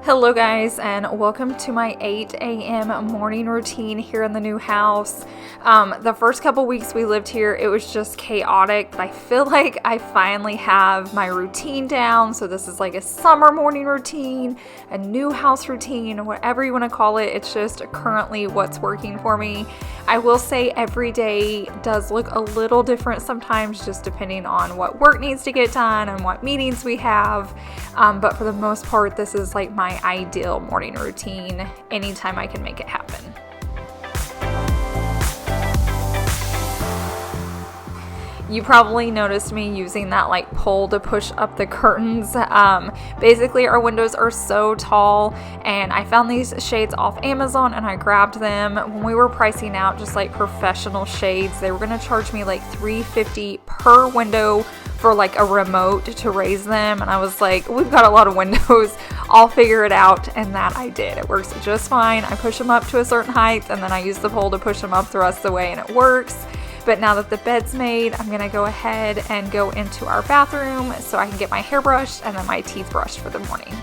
Hello guys, and welcome to my 8 a.m. morning routine here in the new house. The first couple weeks we lived here, it was just chaotic, but I feel like I finally have my routine down. So this is like a summer morning routine, a new house routine, whatever you want to call it. It's just currently what's working for me. I will say every day does look a little different sometimes, just depending on what work needs to get done and what meetings we have. But for the most part, this is like my ideal morning routine anytime I can make it happen. You probably noticed me using that like pole to push up the curtains. Basically our windows are so tall, and I found these shades off Amazon and I grabbed them. When we were pricing out just like professional shades, they were going to charge me like $350 per window for like a remote to raise them, and I was like, we've got a lot of windows, I'll figure it out. And that I did. It works just fine. I push them up to a certain height and then I use the pole to push them up the rest of the way, and it works. But now that the bed's made, I'm gonna go ahead and go into our bathroom so I can get my hair brushed and then my teeth brushed for the morning.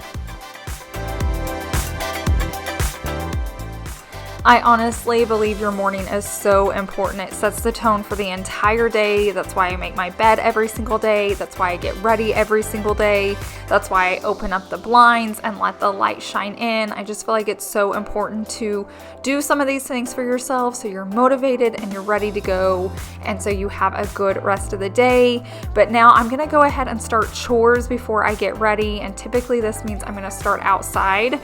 I honestly believe your morning is so important. It sets the tone for the entire day. That's why I make my bed every single day. That's why I get ready every single day. That's why I open up the blinds and let the light shine in. I just feel like it's so important to do some of these things for yourself so you're motivated and you're ready to go, and so you have a good rest of the day. But now I'm gonna go ahead and start chores before I get ready, and typically this means I'm gonna start outside.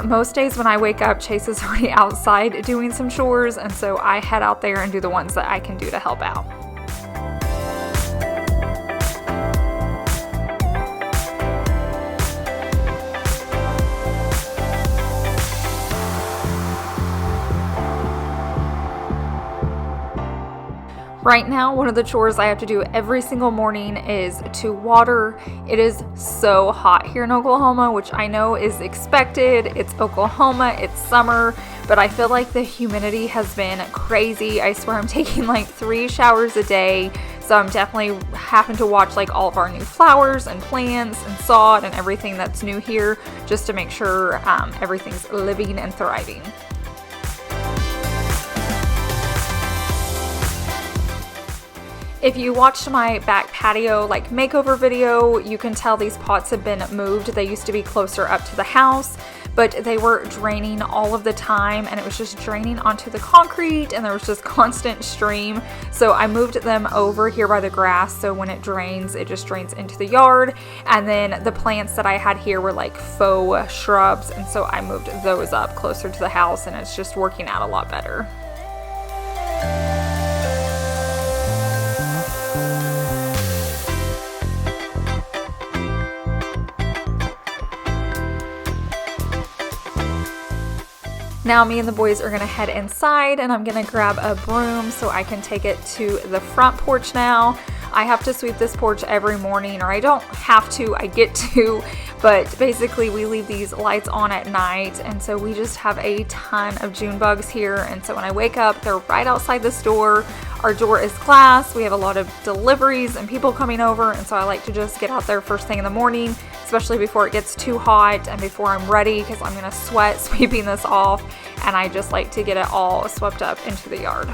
Most days when I wake up, Chase is already outside doing some chores, and so I head out there and do the ones that I can do to help out. Right now, one of the chores I have to do every single morning is to water. It is so hot here in Oklahoma, which I know is expected. It's Oklahoma, it's summer, but I feel like the humidity has been crazy. I swear I'm taking like 3 showers a day. So I'm definitely having to watch like all of our new flowers and plants and sod and everything that's new here, just to make sure everything's living and thriving. If you watched my back patio like makeover video, you can tell these pots have been moved. They used to be closer up to the house, but they were draining all of the time, and it was just draining onto the concrete, and there was just constant stream. So I moved them over here by the grass, so when it drains, it just drains into the yard. And then the plants that I had here were like faux shrubs, and so I moved those up closer to the house, and it's just working out a lot better. Now me and the boys are gonna head inside, and I'm gonna grab a broom so I can take it to the front porch now. I have to sweep this porch every morning, or I don't have to, I get to, but basically we leave these lights on at night, and so we just have a ton of June bugs here. And so when I wake up, they're right outside this door. Our door is glass. We have a lot of deliveries and people coming over, and so I like to just get out there first thing in the morning, especially before it gets too hot and before I'm ready, because I'm gonna sweat sweeping this off, and I just like to get it all swept up into the yard.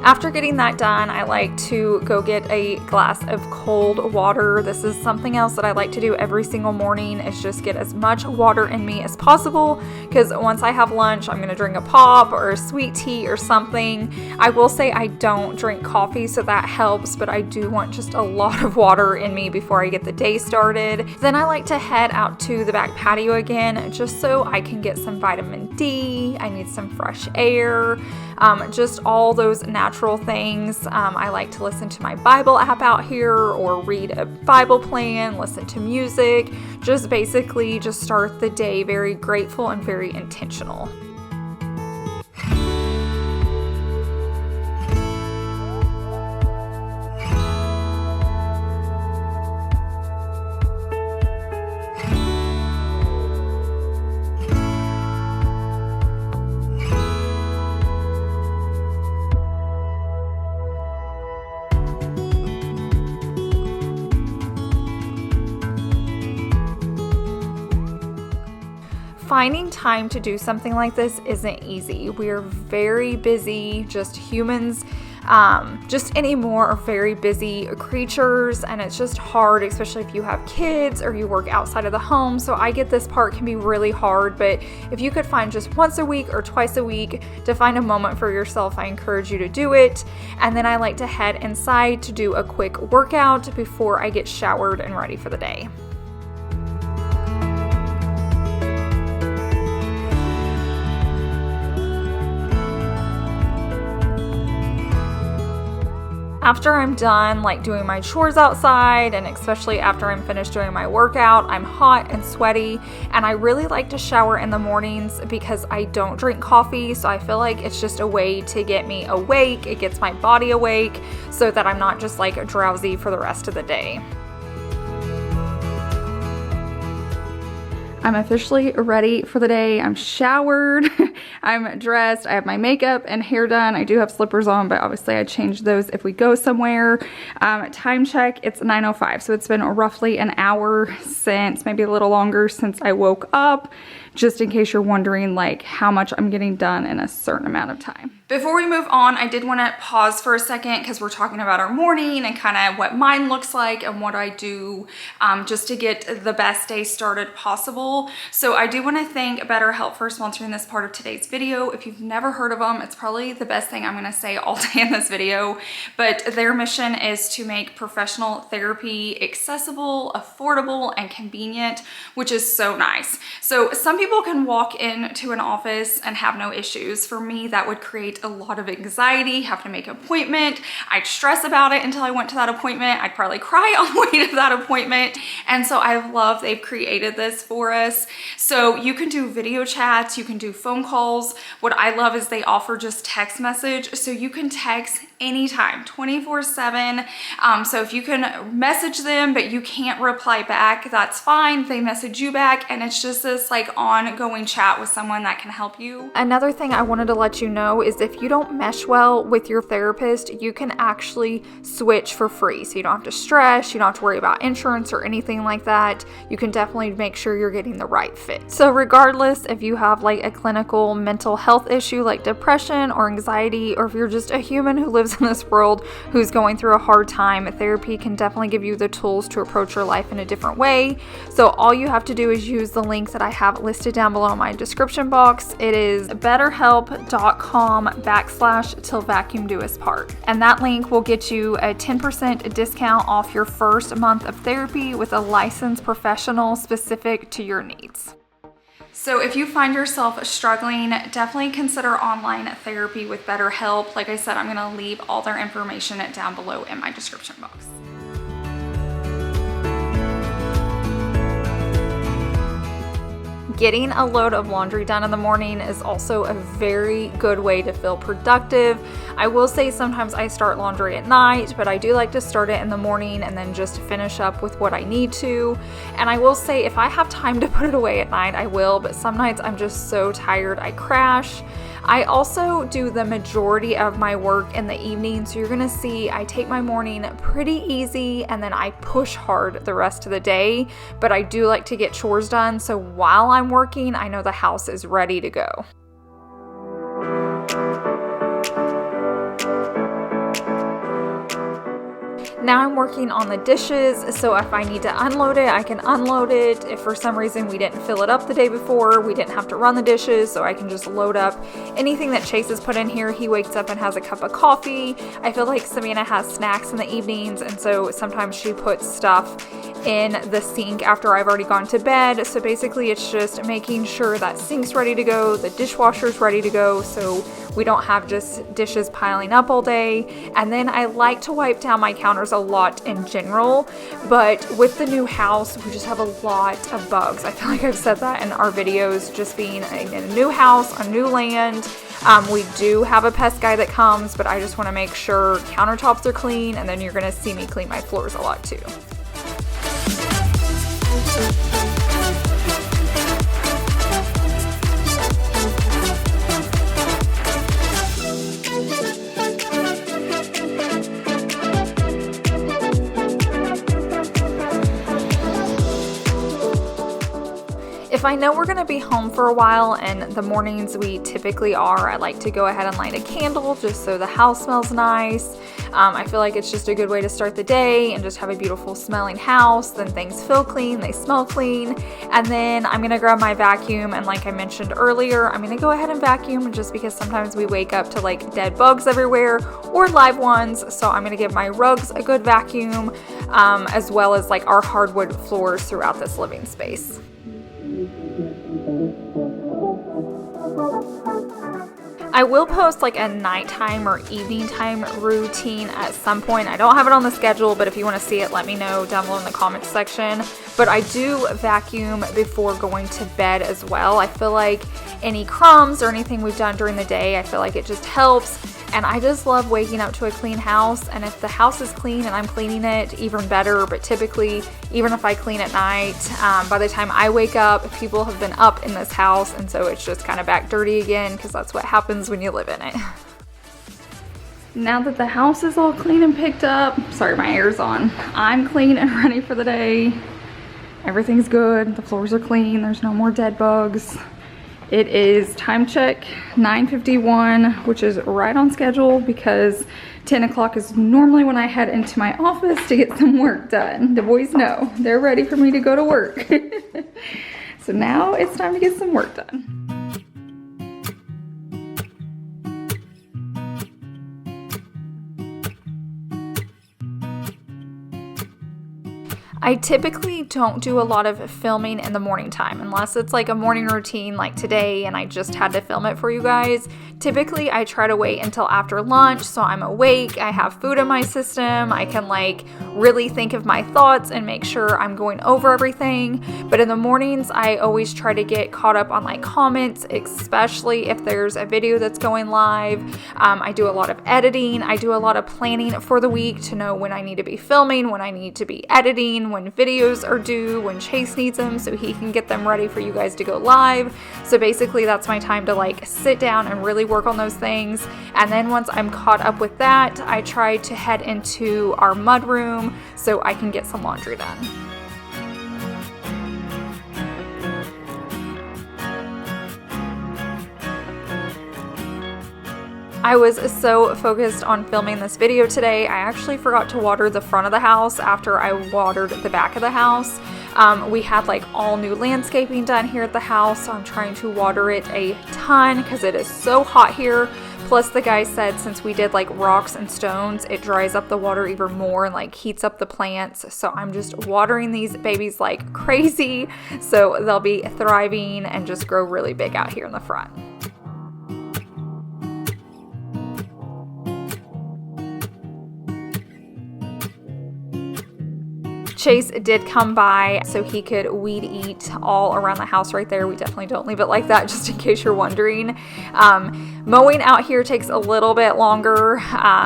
After getting that done, I like to go get a glass of cold water. This is something else that I like to do every single morning, is just get as much water in me as possible, because once I have lunch, I'm going to drink a pop or a sweet tea or something. I will say I don't drink coffee, so that helps, but I do want just a lot of water in me before I get the day started. Then I like to head out to the back patio again, just so I can get some vitamin D. I need some fresh air. Just all those natural things. I like to listen to my Bible app out here, or read a Bible plan, listen to music, just basically just start the day very grateful and very intentional. finding time to do something like this isn't easy. We are very busy, just humans. Just anymore are very busy creatures, and it's just hard, especially if you have kids or you work outside of the home. So I get this part can be really hard, but if you could find just once a week or twice a week to find a moment for yourself, I encourage you to do it. And then I like to head inside to do a quick workout before I get showered and ready for the day. After I'm done like doing my chores outside, and especially after I'm finished doing my workout, I'm hot and sweaty, and I really like to shower in the mornings because I don't drink coffee, so I feel like it's just a way to get me awake. It gets my body awake so that I'm not just like drowsy for the rest of the day. I'm officially ready for the day. I'm showered, I'm dressed, I have my makeup and hair done. I do have slippers on, but obviously I change those if we go somewhere. Time check, it's 9:05, so it's been roughly an hour since, maybe a little longer since I woke up, just in case you're wondering like how much I'm getting done in a certain amount of time. Before we move on, I did want to pause for a second because we're talking about our morning and kind of what mine looks like and what I do just to get the best day started possible. So I do want to thank BetterHelp for sponsoring this part of today's video. If you've never heard of them, it's probably the best thing I'm going to say all day in this video, but their mission is to make professional therapy accessible, affordable, and convenient, which is so nice. So some people can walk into an office and have no issues. For me, that would create a lot of anxiety, have to make an appointment. I'd stress about it until I went to that appointment. I'd probably cry on the way to that appointment. And so I love they've created this for us. So you can do video chats, you can do phone calls. What I love is they offer just text message. So you can text anytime, 24/7. So if you can message them, but you can't reply back, that's fine. They message you back, and it's just this like ongoing chat with someone that can help you. Another thing I wanted to let you know is if you don't mesh well with your therapist, you can actually switch for free. So you don't have to stress, you don't have to worry about insurance or anything like that. You can definitely make sure you're getting the right fit. So regardless if you have like a clinical mental health issue like depression or anxiety, or if you're just a human who lives in this world who's going through a hard time, therapy can definitely give you the tools to approach your life in a different way. So all you have to do is use the link that I have listed down below in my description box. It is betterhelp.com/till vacuum do us part. And that link will get you a 10% discount off your first month of therapy with a licensed professional specific to your needs. So if you find yourself struggling, definitely consider online therapy with BetterHelp. Like I said, I'm going to leave all their information down below in my description box. Getting a load of laundry done in the morning is also a very good way to feel productive. I will say sometimes I start laundry at night, but I do like to start it in the morning and then just finish up with what I need to. And I will say if I have time to put it away at night, I will, but some nights I'm just so tired I crash. I also do the majority of my work in the evening, so you're gonna see I take my morning pretty easy and then I push hard the rest of the day, but I do like to get chores done, so while I'm working, I know the house is ready to go. Now I'm working on the dishes, so if I need to unload it, I can unload it. If for some reason we didn't fill it up the day before, we didn't have to run the dishes, so I can just load up anything that Chase has put in here. He wakes up and has a cup of coffee. I feel like Savannah has snacks in the evenings, and so sometimes she puts stuff in the sink after I've already gone to bed. So basically it's just making sure that sink's ready to go, the dishwasher's ready to go, so we don't have just dishes piling up all day. And then I like to wipe down my counters a lot in general, but with the new house, we just have a lot of bugs. I feel like I've said that in our videos, just being in a new house, on new land. We do have a pest guy that comes, but I just want to make sure countertops are clean, and then you're going to see me clean my floors a lot too. If I know we're going to be home for a while, and the mornings we typically are, I like to go ahead and light a candle just so the house smells nice. I feel like it's just a good way to start the day and just have a beautiful smelling house. Then things feel clean, they smell clean. And then I'm going to grab my vacuum, and like I mentioned earlier, I'm going to go ahead and vacuum just because sometimes we wake up to like dead bugs everywhere or live ones. So I'm going to give my rugs a good vacuum, as well as like our hardwood floors throughout this living space. I will post like a nighttime or evening time routine at some point. I don't have it on the schedule, but if you want to see it, let me know down below in the comments section. But I do vacuum before going to bed as well. I feel like any crumbs or anything we've done during the day, I feel like it just helps. And I just love waking up to a clean house. And if the house is clean and I'm cleaning it, even better. But typically, even if I clean at night, by the time I wake up, people have been up in this house. And so it's just kind of back dirty again, because that's what happens when you live in it. Now that the house is all clean and picked up, sorry, my air's on. I'm clean and ready for the day. Everything's good. The floors are clean. There's no more dead bugs. It is time check 9:51, which is right on schedule because 10 o'clock is normally when I head into my office to get some work done. The boys know. They're ready for me to go to work. So now it's time to get some work done. I typically don't do a lot of filming in the morning time unless it's like a morning routine like today and I just had to film it for you guys. Typically I try to wait until after lunch so I'm awake, I have food in my system, I can like really think of my thoughts and make sure I'm going over everything. But in the mornings I always try to get caught up on like comments, especially if there's a video that's going live. I do a lot of editing, I do a lot of planning for the week to know when I need to be filming, when I need to be editing, when videos are due, when Chase needs them so he can get them ready for you guys to go live. So basically that's my time to like sit down and really work on those things. And then once I'm caught up with that, I try to head into our mud room so I can get some laundry done. I was so focused on filming this video today, I actually forgot to water the front of the house after I watered the back of the house. We had like all new landscaping done here at the house, so I'm trying to water it a ton because it is so hot here. Plus the guy said since we did like rocks and stones, it dries up the water even more and like heats up the plants. So I'm just watering these babies like crazy so they'll be thriving and just grow really big out here in the front. Chase did come by so he could weed eat all around the house right there. We definitely don't leave it like that, just in case you're wondering. Mowing out here takes a little bit longer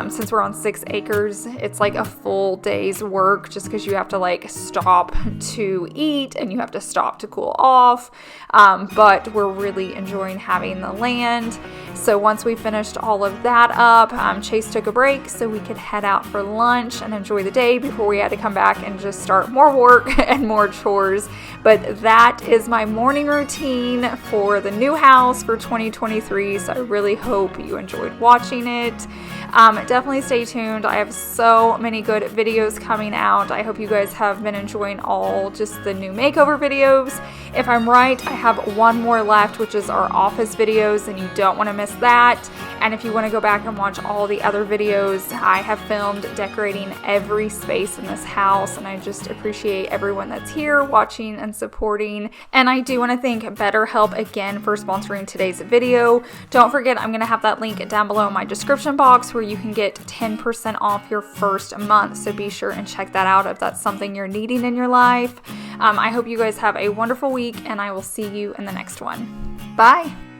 since we're on 6 acres. It's like a full day's work just because you have to like stop to eat and you have to stop to cool off. But we're really enjoying having the land. So once we finished all of that up, Chase took a break so we could head out for lunch and enjoy the day before we had to come back and just start more work and more chores. But that is my morning routine for the new house for 2023. So I really hope you enjoyed watching it. Definitely stay tuned. I have so many good videos coming out. I hope you guys have been enjoying all just the new makeover videos. If I'm right, I have one more left, which is our office videos, and you don't want to miss that. And if you want to go back and watch all the other videos, I have filmed decorating every space in this house, and I just appreciate everyone that's here watching and supporting. And I do want to thank BetterHelp again for sponsoring today's video. Don't forget, I'm going to have that link down below in my description box where you can get 10% off your first month. So be sure and check that out if that's something you're needing in your life. I hope you guys have a wonderful week, and I will see you in the next one. Bye.